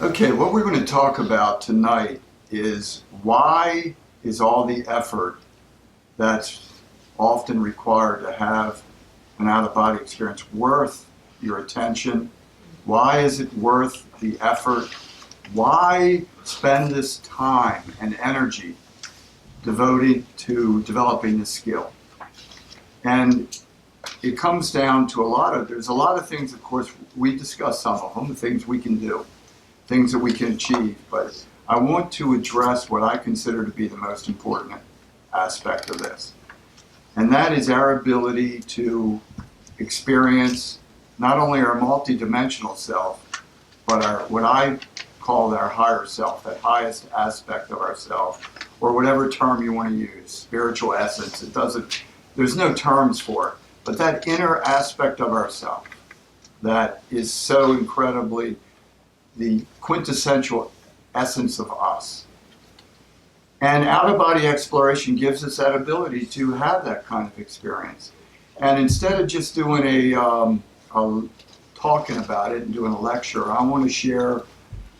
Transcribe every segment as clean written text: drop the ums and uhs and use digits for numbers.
Okay, what we're going to talk about tonight is why is all the effort that's often required to have an out-of-body experience worth your attention? Why is it worth the effort? Why spend this time and energy devoted to developing this skill? And it comes down to there's a lot of things, of course, we discuss some of them, things we can do, things that we can achieve, but I want to address what I consider to be the most important aspect of this. And that is our ability to experience not only our multidimensional self, but what I call our higher self, that highest aspect of ourself, or whatever term you want to use, spiritual essence. There's no terms for it, but that inner aspect of ourself that is so incredibly the quintessential essence of us. And out-of-body exploration gives us that ability to have that kind of experience. And instead of just doing talking about it and doing a lecture, I want to share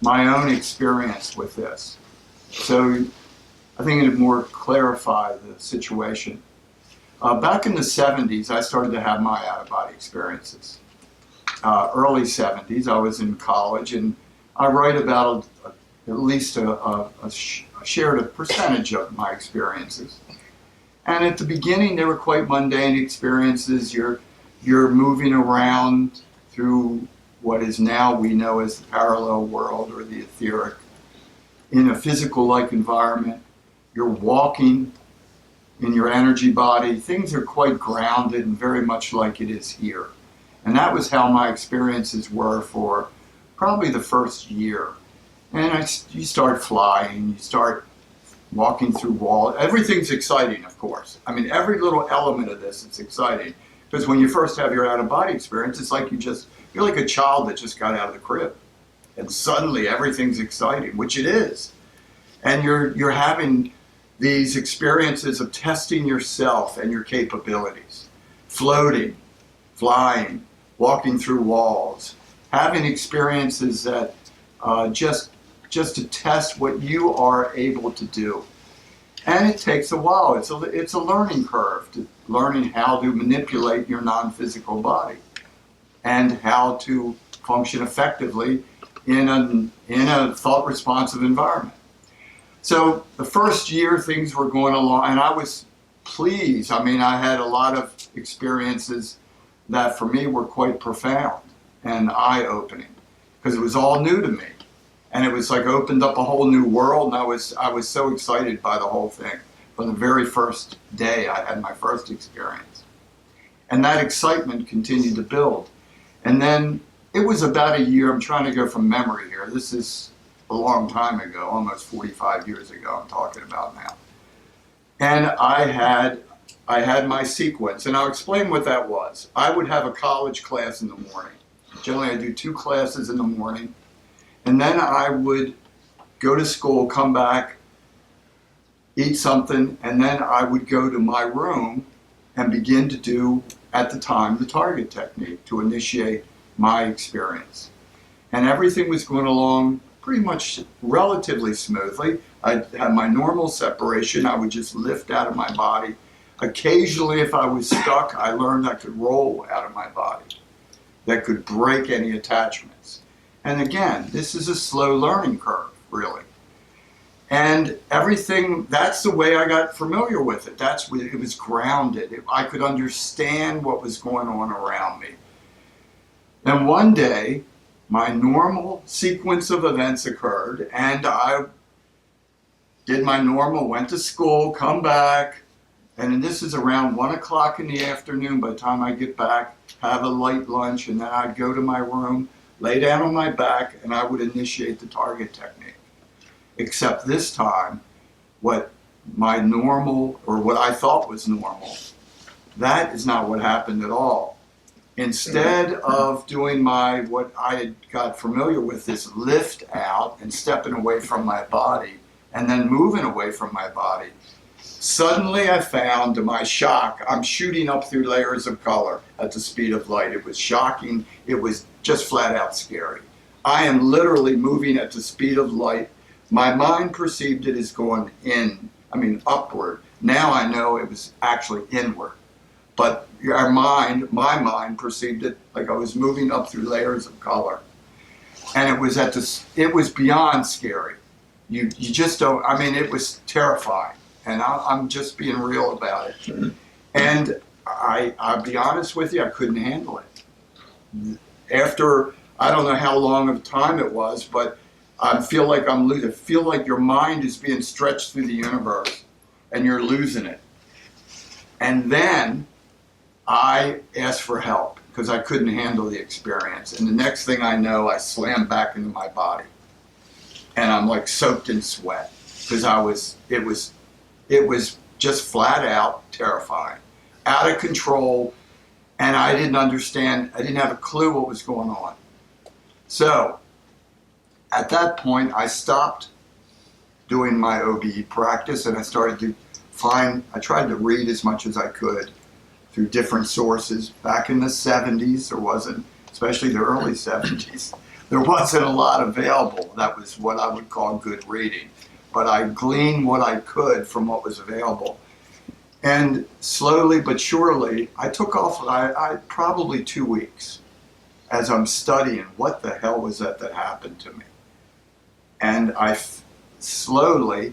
my own experience with this. So I think it'd more clarify the situation. Back in the 70s, I started to have my out-of-body experiences. Early 70s, I was in college, and I write about at least shared a percentage of my experiences. And at the beginning, they were quite mundane experiences. You're moving around through what is now we know as the parallel world or the etheric in a physical-like environment. You're walking in your energy body. Things are quite grounded and very much like it is here. And that was how my experiences were for probably the first year. And you start flying, you start walking through walls. Everything's exciting, of course. I mean, every little element of this is exciting. Because when you first have your out-of-body experience, it's like you're like a child that just got out of the crib. And suddenly everything's exciting, which it is. And you're having these experiences of testing yourself and your capabilities. Floating, flying, walking through walls, having experiences that just to test what you are able to do. And it takes a while. It's a learning curve, learning how to manipulate your non-physical body and how to function effectively in a thought-responsive environment. So the first year things were going along, and I was pleased. I mean, I had a lot of experiences that for me were quite profound and eye-opening because it was all new to me. And it was like opened up a whole new world, and I was so excited by the whole thing from the very first day I had my first experience. And that excitement continued to build. And then it was about a year, I'm trying to go from memory here, this is a long time ago, almost 45 years ago I'm talking about now. And I had my sequence, and I'll explain what that was. I would have a college class in the morning. Generally I do 2 classes in the morning. And then I would go to school, come back, eat something, and then I would go to my room and begin to do, at the time, the target technique to initiate my experience. And everything was going along pretty much relatively smoothly. I had my normal separation. I would just lift out of my body. Occasionally, if I was stuck, I learned I could roll out of my body. That could break any attachments. And again, this is a slow learning curve, really. And everything, that's the way I got familiar with it. It was grounded. I could understand what was going on around me. Then one day, my normal sequence of events occurred, and I did my normal, went to school, come back, and this is around 1 o'clock in the afternoon by the time I get back, have a light lunch, and then I'd go to my room, lay down on my back, and I would initiate the target technique. Except this time, what my normal, or what I thought was normal, that is not what happened at all. Instead of doing what I had got familiar with, this lift out and stepping away from my body, and then moving away from my body, suddenly I found, to my shock, I'm shooting up through layers of color at the speed of light. It was shocking. It was just flat out scary. I am literally moving at the speed of light. My mind perceived it as going upward. Now I know it was actually inward. But my mind perceived it like I was moving up through layers of color. And it was beyond scary. You just don't, it was terrifying. And I'm just being real about it. And I'll be honest with you, I couldn't handle it. After, I don't know how long of time it was, but I feel like I'm losing. I feel like your mind is being stretched through the universe and you're losing it. And then I asked for help because I couldn't handle the experience. And the next thing I know, I slammed back into my body. And I'm like soaked in sweat because it was just flat out terrifying, out of control. And I didn't understand, I didn't have a clue what was going on. So at that point, I stopped doing my OBE practice and I started to I tried to read as much as I could through different sources. Back in the 70s, there wasn't, especially the early 70s, there wasn't a lot available. That was what I would call good reading. But I gleaned what I could from what was available. And slowly but surely, I took off, I probably 2 weeks as I'm studying what the hell was that happened to me. And slowly,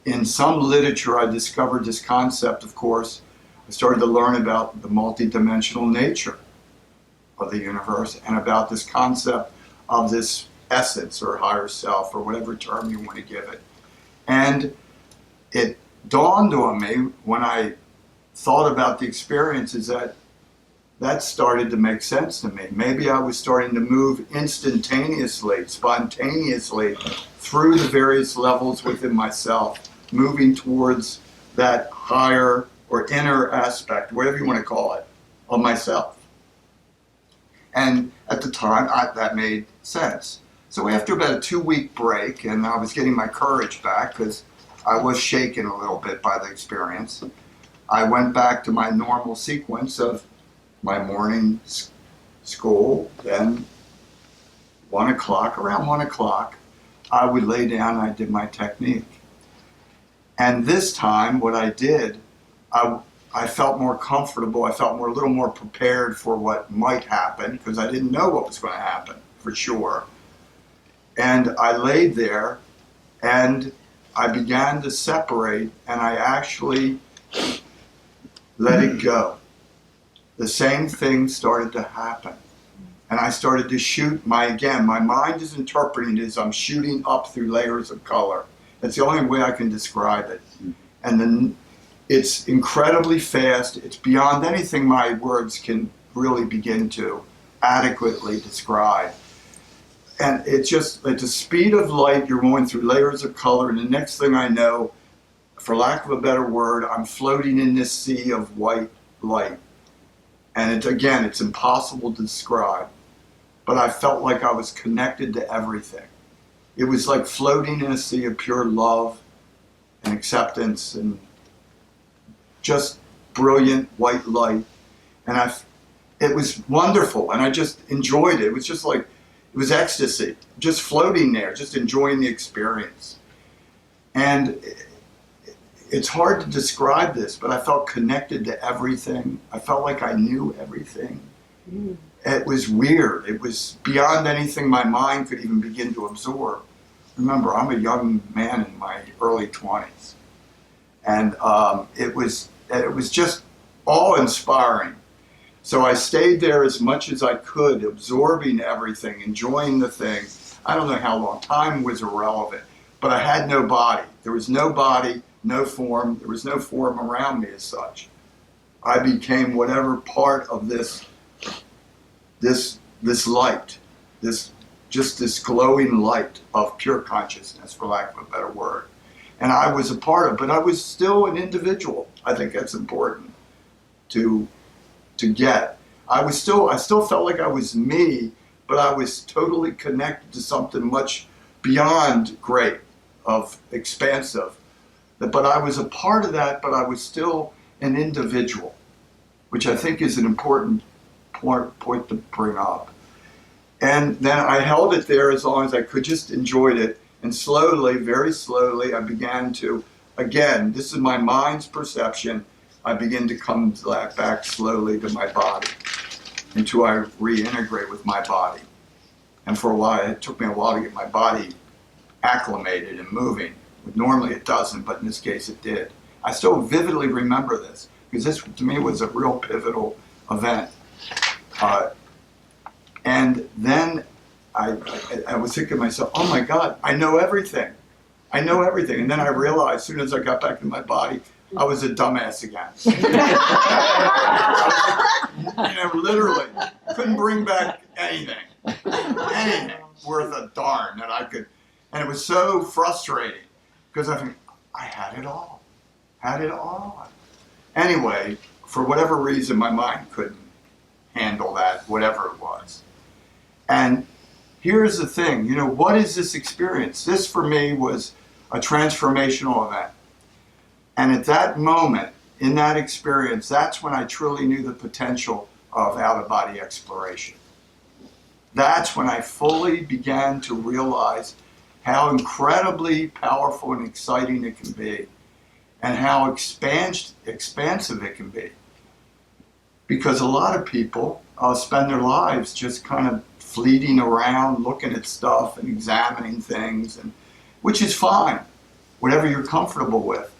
in some literature, I discovered this concept, of course. I started to learn about the multidimensional nature of the universe and about this concept of this essence or higher self or whatever term you want to give it. And it dawned on me when I thought about the experiences that started to make sense to me. Maybe I was starting to move instantaneously, spontaneously through the various levels within myself, moving towards that higher or inner aspect, whatever you want to call it, of myself. And at the time, that made sense. So after about a 2-week break, and I was getting my courage back because I was shaken a little bit by the experience, I went back to my normal sequence of my morning school. Then 1 o'clock, around 1 o'clock, I would lay down and I did my technique. And this time, what I did, I felt more comfortable. I felt a little more prepared for what might happen because I didn't know what was going to happen for sure. And I laid there and I began to separate and I actually let it go. The same thing started to happen. And I started to shoot my mind is interpreting it as I'm shooting up through layers of color. That's the only way I can describe it. And then it's incredibly fast. It's beyond anything my words can really begin to adequately describe. And it's just at the speed of light, you're going through layers of color. And the next thing I know, for lack of a better word, I'm floating in this sea of white light. And it's impossible to describe. But I felt like I was connected to everything. It was like floating in a sea of pure love and acceptance and just brilliant white light. And it was wonderful, and I just enjoyed it. It was just like, it was ecstasy, just floating there, just enjoying the experience. And it's hard to describe this, but I felt connected to everything. I felt like I knew everything. It was weird. It was beyond anything my mind could even begin to absorb. Remember, I'm a young man in my early 20s. And it was just awe-inspiring. So I stayed there as much as I could, absorbing everything, enjoying the thing. I don't know how long. Time was irrelevant. But I had no body. There was no body, no form. There was no form around me as such. I became whatever part of this light, this glowing light of pure consciousness, for lack of a better word. And I was a part of it, but I was still an individual. I think that's important to get. I still felt like I was me, but I was totally connected to something much beyond great, of expansive. But I was a part of that, but I was still an individual, which I think is an important point to bring up. And then I held it there as long as I could, just enjoyed it. And slowly, very slowly, I began to, again, this is my mind's perception, I begin to come back slowly to my body until I reintegrate with my body. And for a while, it took me a while to get my body acclimated and moving. Normally it doesn't, but in this case it did. I still vividly remember this, because this, to me, was a real pivotal event. And then I was thinking to myself, oh my God, I know everything. I know everything. And then I realized, as soon as I got back in my body, I was a dumbass again. Literally, couldn't bring back anything worth a darn that I could. And it was so frustrating, because I think, I had it all. Anyway, for whatever reason, my mind couldn't handle that, whatever it was. And here's the thing, what is this experience? This, for me, was a transformational event. And at that moment, in that experience, that's when I truly knew the potential of out-of-body exploration. That's when I fully began to realize how incredibly powerful and exciting it can be, and how expansive it can be. Because a lot of people spend their lives just kind of fleeting around, looking at stuff and examining things, which is fine, whatever you're comfortable with.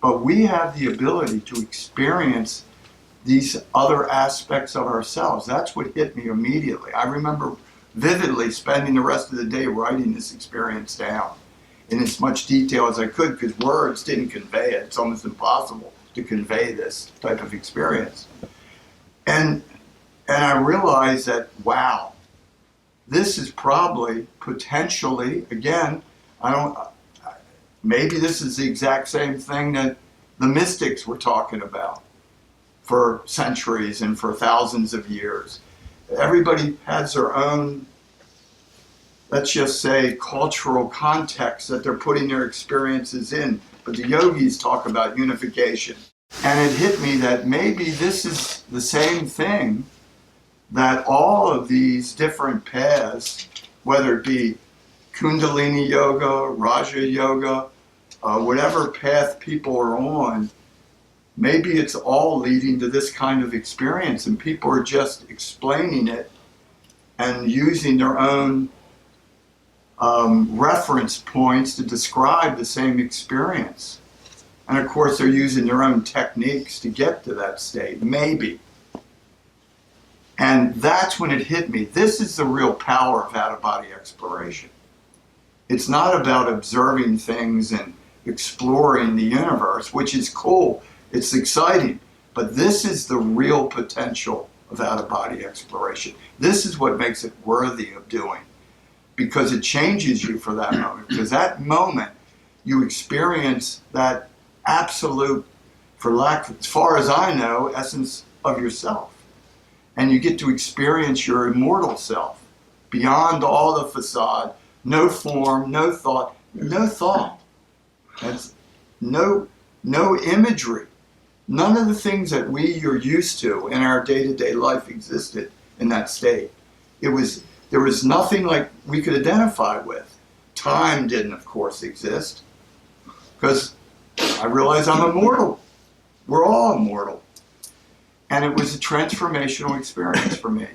But we have the ability to experience these other aspects of ourselves. That's what hit me immediately. I remember vividly spending the rest of the day writing this experience down in as much detail as I could, because words didn't convey it. It's almost impossible to convey this type of experience. And I realized that, wow, this is probably potentially, again, maybe this is the exact same thing that the mystics were talking about for centuries and for thousands of years. Everybody has their own, let's just say, cultural context that they're putting their experiences in. But the yogis talk about unification. And it hit me that maybe this is the same thing, that all of these different paths, whether it be Kundalini Yoga, Raja Yoga, whatever path people are on, maybe it's all leading to this kind of experience, and people are just explaining it and using their own reference points to describe the same experience. And of course, they're using their own techniques to get to that state, maybe. And that's when it hit me. This is the real power of out-of-body exploration. It's not about observing things and exploring the universe, which is cool. It's exciting. But this is the real potential of out-of-body exploration. This is what makes it worthy of doing, because it changes you for that moment. Because that moment, you experience that absolute, as far as I know, essence of yourself. And you get to experience your immortal self, beyond all the facade, no form, no thought, That's no imagery. None of the things that we are used to in our day-to-day life existed in that state. There was nothing like we could identify with. Time didn't, of course, exist, because I realize I'm immortal. We're all immortal. And it was a transformational experience for me.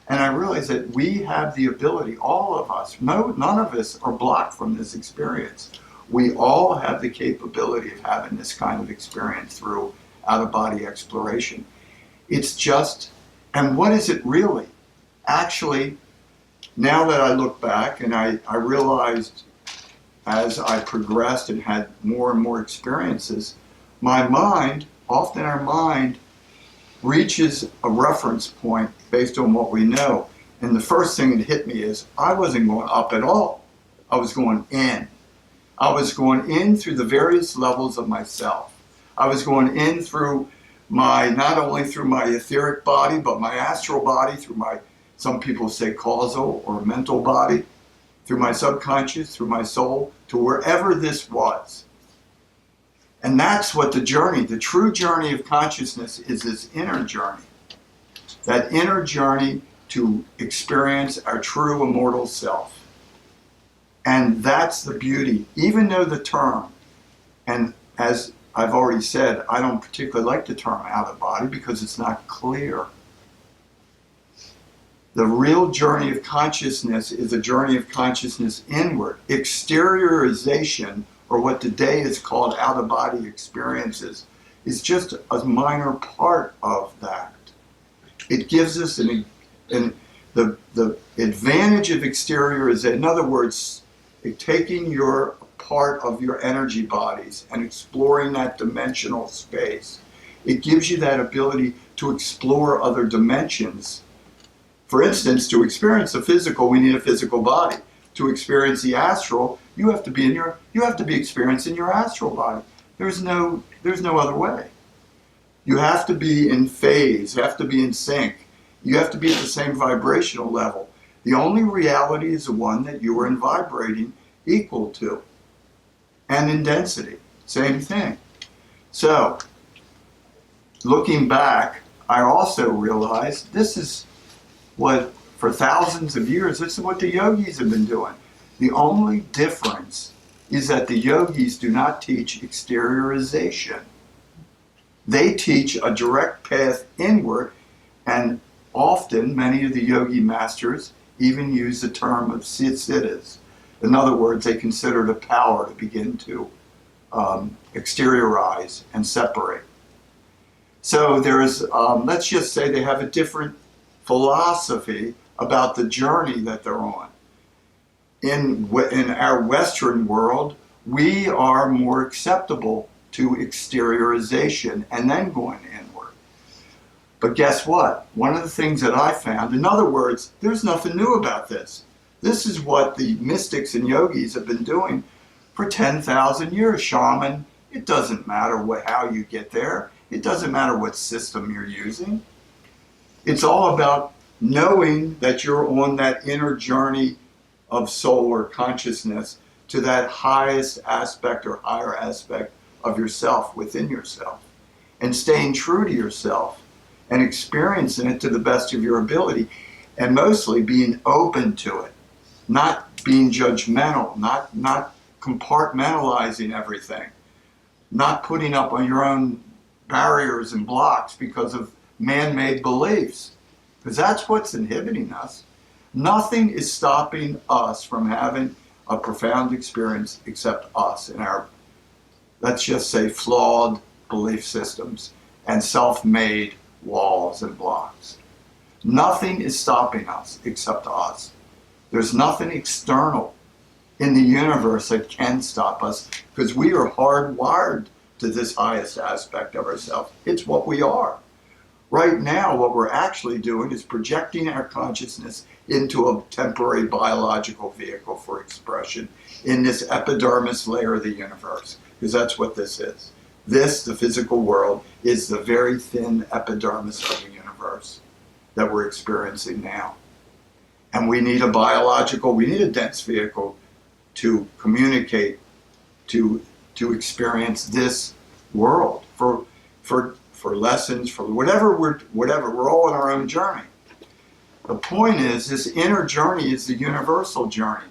And I realized that we have the ability, all of us, none of us are blocked from this experience. We all have the capability of having this kind of experience through out-of-body exploration. It's just, and what is it really? Actually, now that I look back and I realized as I progressed and had more and more experiences, my mind, often our mind, reaches a reference point based on what we know. And the first thing that hit me is I wasn't going up at all. I was going in. I was going in through the various levels of myself. I was going in through not only through my etheric body, but my astral body, through my, some people say causal or mental body, through my subconscious, through my soul, to wherever this was. And that's what the true journey of consciousness is, this inner journey. That inner journey to experience our true immortal self. And that's the beauty, even though the term, and as I've already said, I don't particularly like the term out of body because it's not clear. The real journey of consciousness is a journey of consciousness inward. Exteriorization, or what today is called out-of-body experiences, is just a minor part of that. It gives us the advantage of exteriorization. In other words, taking your part of your energy bodies and exploring that dimensional space. It gives you that ability to explore other dimensions. For instance, to experience the physical, we need a physical body. To experience the astral, you have to be experiencing your astral body. There's no other way. You have to be in phase, you have to be in sync. You have to be at the same vibrational level. The only reality is the one that you are in vibrating equal to. And in density, same thing. So, looking back, I also realized this is what, for thousands of years, this is what the yogis have been doing. The only difference is that the yogis do not teach exteriorization. They teach a direct path inward, and often many of the yogi masters even use the term of siddhas. In other words, they consider the power to begin to exteriorize and separate. So there is, let's just say they have a different philosophy about the journey that they're on. In our Western world, we are more acceptable to exteriorization and then going inward. But guess what? One of the things that I found, in other words, there's nothing new about this. This is what the mystics and yogis have been doing for 10,000 years. Shaman, it doesn't matter how you get there. It doesn't matter what system you're using. It's all about knowing that you're on that inner journey of soul or consciousness to that highest aspect or higher aspect of yourself within yourself, and staying true to yourself and experiencing it to the best of your ability, and mostly being open to it, not being judgmental, not compartmentalizing everything, not putting up on your own barriers and blocks because of man-made beliefs, because that's what's inhibiting us. Nothing is stopping us from having a profound experience except us and our, let's just say, flawed belief systems and self-made walls and blocks. Nothing is stopping us except us. There's nothing external in the universe that can stop us, because we are hardwired to this highest aspect of ourselves. It's what we are. Right now, what we're actually doing is projecting our consciousness into a temporary biological vehicle for expression in this epidermis layer of the universe, because that's what this is. This, the physical world, is the very thin epidermis of the universe that we're experiencing now. And we need a dense vehicle to communicate, to experience this world, for lessons, for whatever, we're all on our own journey. The point is, this inner journey is the universal journey.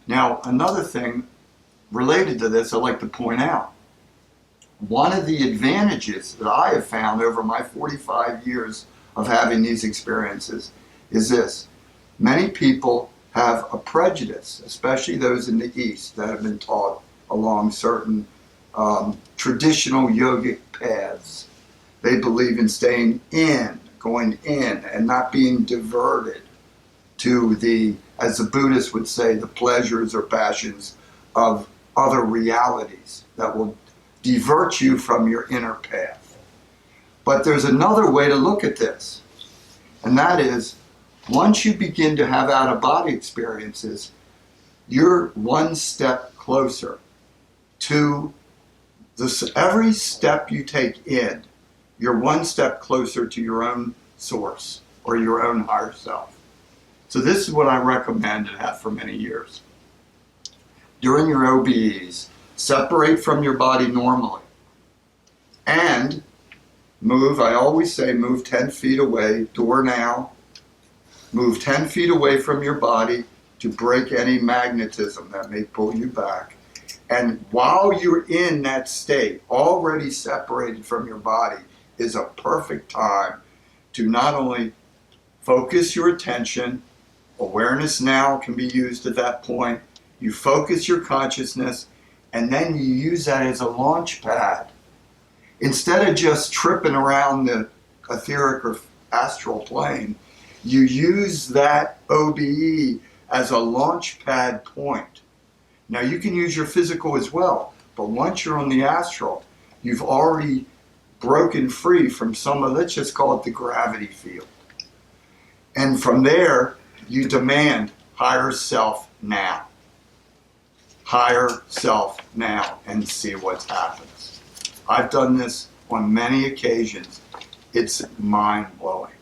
Now, another thing related to this I'd like to point out. One of the advantages that I have found over my 45 years of having these experiences is this. Many people have a prejudice, especially those in the East that have been taught along certain traditional yogic paths. They believe in staying in, going in, and not being diverted to the, as the Buddhists would say, the pleasures or passions of other realities that will divert you from your inner path. But there's another way to look at this, and that is, once you begin to have out-of-body experiences, you're one step closer to this. Every step you take in, you're one step closer to your own source or your own higher self. So this is what I recommend and have for many years. During your OBEs, separate from your body normally and move, I always say move 10 feet away, door now, Move 10 feet away from your body to break any magnetism that may pull you back. And while you're in that state, already separated from your body, is a perfect time to not only focus your attention. Awareness now can be used at that point. You focus your consciousness, and then you use that as a launch pad. Instead of just tripping around the etheric or astral plane, you use that OBE as a launch pad point. Now you can use your physical as well, but once you're on the astral, you've already broken free from some of, let's just call it the gravity field. And from there, you demand higher self now. Higher self now, and see what happens. I've done this on many occasions. It's mind-blowing.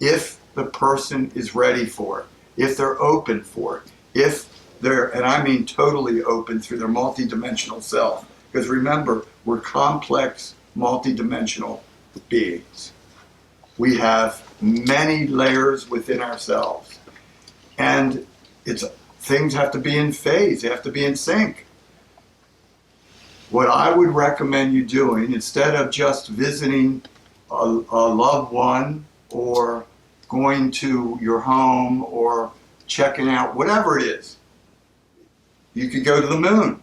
If the person is ready for it, if they're open for it, if they're, and I mean totally open through their multidimensional self, because remember, we're complex, multidimensional beings. We have many layers within ourselves, and things have to be in phase, they have to be in sync. What I would recommend you doing, instead of just visiting a loved one or going to your home or checking out, whatever it is, you could go to the moon.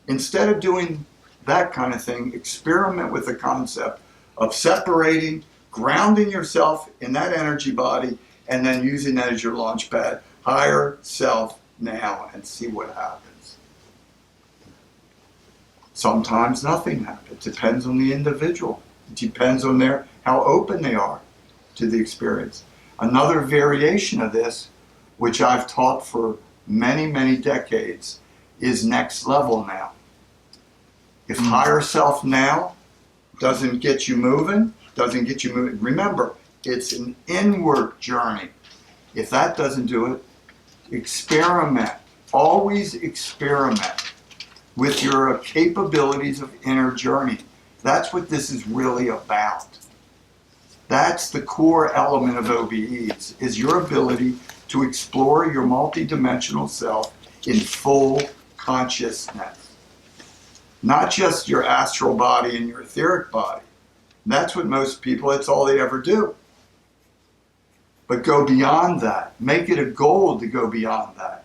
Instead of doing that kind of thing, experiment with the concept of separating, grounding yourself in that energy body, and then using that as your launch pad. Higher self now, and see what happens. Sometimes nothing happens. It depends on the individual. It depends on how open they are to the experience. Another variation of this, which I've taught for many, many decades, is next level now. If higher self now doesn't get you moving, remember, it's an inward journey. If that doesn't do it, experiment. Always experiment with your capabilities of inner journey. That's what this is really about. That's the core element of OBEs, is your ability to explore your multidimensional self in full consciousness. Not just your astral body and your etheric body. That's what most people, that's all they ever do. But go beyond that. Make it a goal to go beyond that.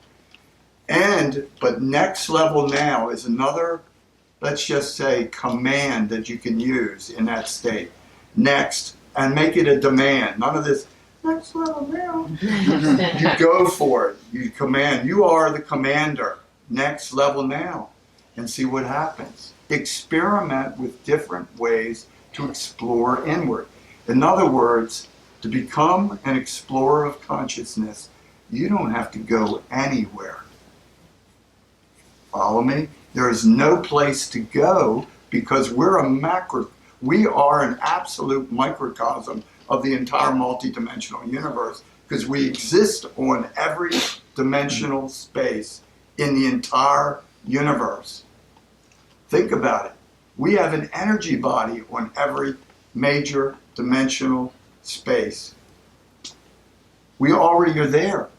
But next level now is another, let's just say, command that you can use in that state. Next, and make it a demand. None of this, next level now. You go for it. You command. You are the commander. Next level now. And see what happens. Experiment with different ways to explore inward. In other words, to become an explorer of consciousness, you don't have to go anywhere. Follow me? There is no place to go because we are an absolute microcosm of the entire multidimensional universe, because we exist on every dimensional space in the entire universe. Think about it. We have an energy body on every major dimensional space. We already are there.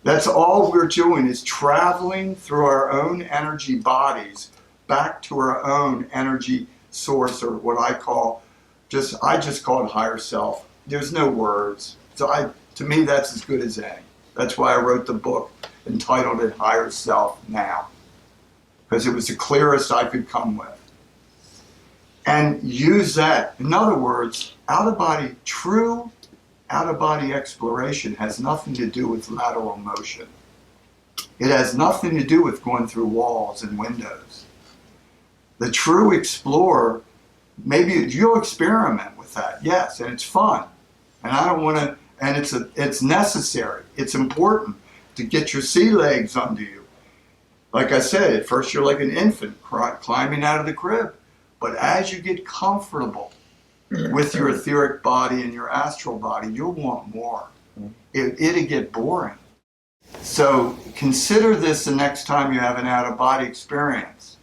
That's all we're doing, is traveling through our own energy bodies back to our own energy source, or what I just call it higher self. There's no words. So to me, that's as good as any. That's why I wrote the book, entitled it Higher Self Now, because it was the clearest I could come with. And use that. In other words, true out-of-body exploration has nothing to do with lateral motion. It has nothing to do with going through walls and windows. The true explorer, maybe you'll experiment with that, yes, and it's fun. And I don't want to, and it's necessary. It's important to get your sea legs under you. Like I said, at first you're like an infant climbing out of the crib. But as you get comfortable with your etheric body and your astral body, you'll want more. It'll get boring. So consider this the next time you have an out-of-body experience.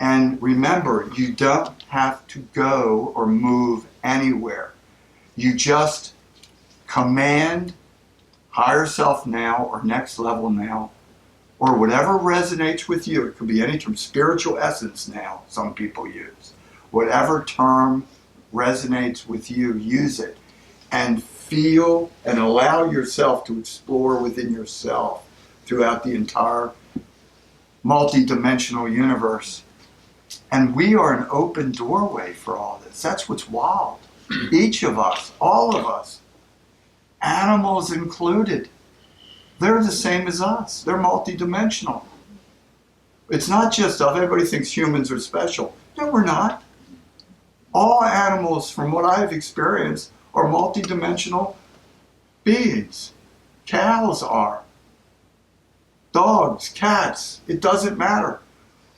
And remember, you don't have to go or move anywhere. You just command, higher self now, or next level now, or whatever resonates with you. It could be any term, spiritual essence now, some people use. Whatever term resonates with you, use it. And feel and allow yourself to explore within yourself throughout the entire multi-dimensional universe. And we are an open doorway for all this. That's what's wild. Each of us, all of us, animals included, they're the same as us. They're multi-dimensional. It's not just us. Everybody thinks humans are special. No, we're not. All animals, from what I've experienced, are multi-dimensional beings. Cows are. Dogs, cats, it doesn't matter.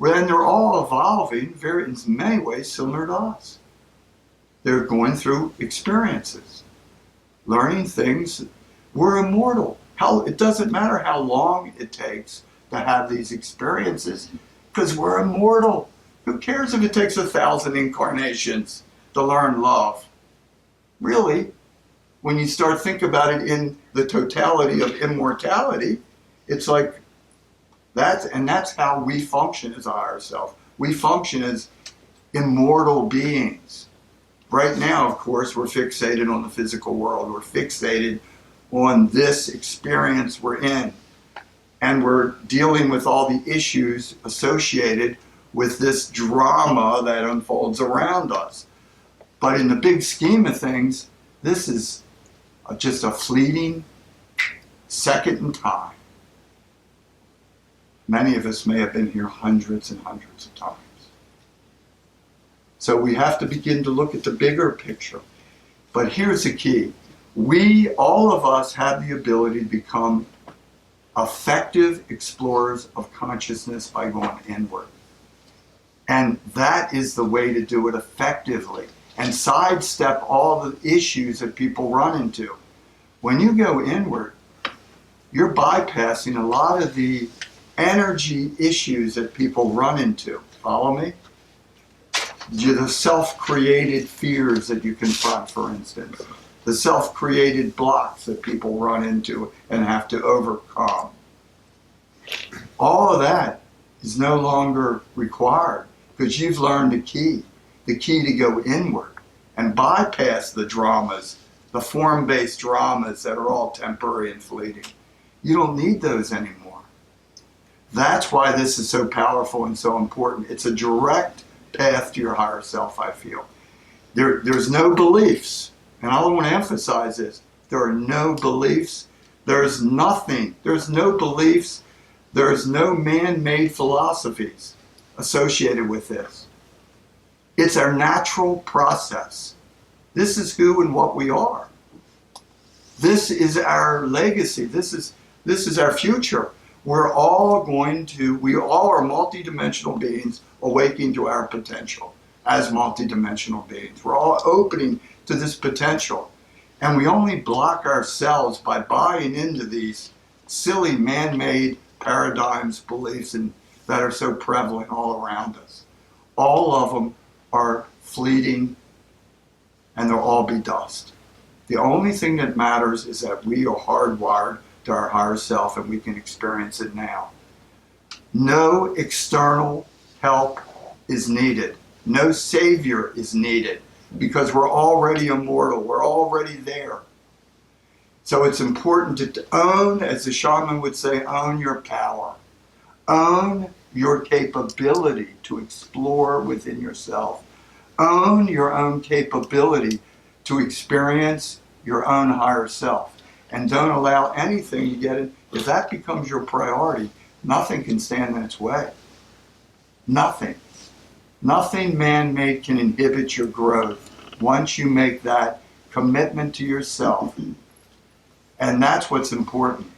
And they're all evolving in many ways similar to us. They're going through experiences, learning things. We're immortal. It doesn't matter how long it takes to have these experiences, because we're immortal. Who cares if it takes 1,000 incarnations to learn love? Really, when you start thinking about it in the totality of immortality, it's like that's how we function as a higher self. We function as immortal beings. Right now, of course, we're fixated on the physical world. We're fixated on this experience we're in. And we're dealing with all the issues associated with this drama that unfolds around us. But in the big scheme of things, this is just a fleeting second in time. Many of us may have been here hundreds and hundreds of times. So we have to begin to look at the bigger picture. But here's the key. All of us, have the ability to become effective explorers of consciousness by going inward. And that is the way to do it effectively and sidestep all the issues that people run into. When you go inward, you're bypassing a lot of the energy issues that people run into. Follow me? The self-created fears that you confront, for instance. The self-created blocks that people run into and have to overcome. All of that is no longer required because you've learned the key to go inward and bypass the dramas, the form-based dramas that are all temporary and fleeting. You don't need those anymore. That's why this is so powerful and so important. It's a direct path to your higher self, I feel. There's no beliefs, and I want to emphasize this. There are no beliefs. There's nothing. There's no beliefs. There's no man-made philosophies associated with this. It's our natural process. This is who and what we are. This is our legacy. This is our future. We all are multidimensional beings awakening to our potential as multidimensional beings. We're all opening to this potential. And we only block ourselves by buying into these silly man-made paradigms, beliefs, that are so prevalent all around us. All of them are fleeting and they'll all be dust. The only thing that matters is that we are hardwired to our higher self and we can experience it now. No external help is needed. No savior is needed because we're already immortal. We're already there. So it's important to own, as the shaman would say, own your power. Own your capability to explore within yourself. Own your own capability to experience your own higher self. And don't allow anything to get it. If that becomes your priority, nothing can stand in its way. Nothing. Nothing man-made can inhibit your growth once you make that commitment to yourself. And that's what's important.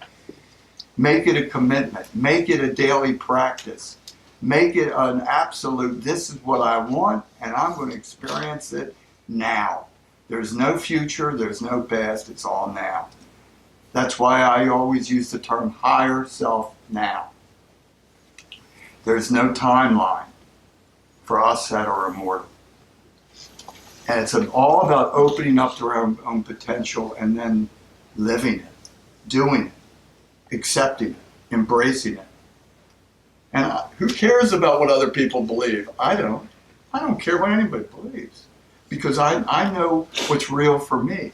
Make it a commitment. Make it a daily practice. Make it an absolute, this is what I want, and I'm going to experience it now. There's no future, there's no past, it's all now. That's why I always use the term higher self now. There's no timeline for us that are immortal. And it's all about opening up to our own potential and then living it, doing it, accepting it, embracing it. And who cares about what other people believe? I don't. I don't care what anybody believes, because I know what's real for me.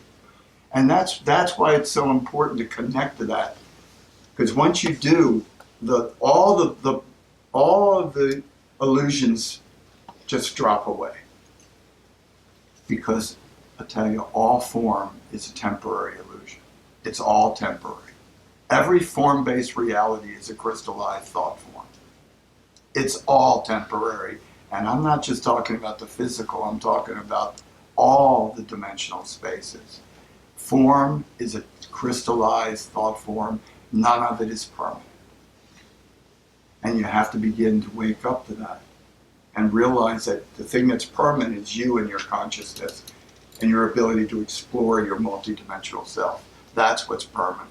And that's why it's so important to connect to that. Because once you do, all of the illusions just drop away. Because I tell you, all form is a temporary illusion. It's all temporary. Every form-based reality is a crystallized thought form. It's all temporary. And I'm not just talking about the physical, I'm talking about all the dimensional spaces. Form is a crystallized thought form. None of it is permanent. And you have to begin to wake up to that and realize that the thing that's permanent is you and your consciousness and your ability to explore your multidimensional self. That's what's permanent.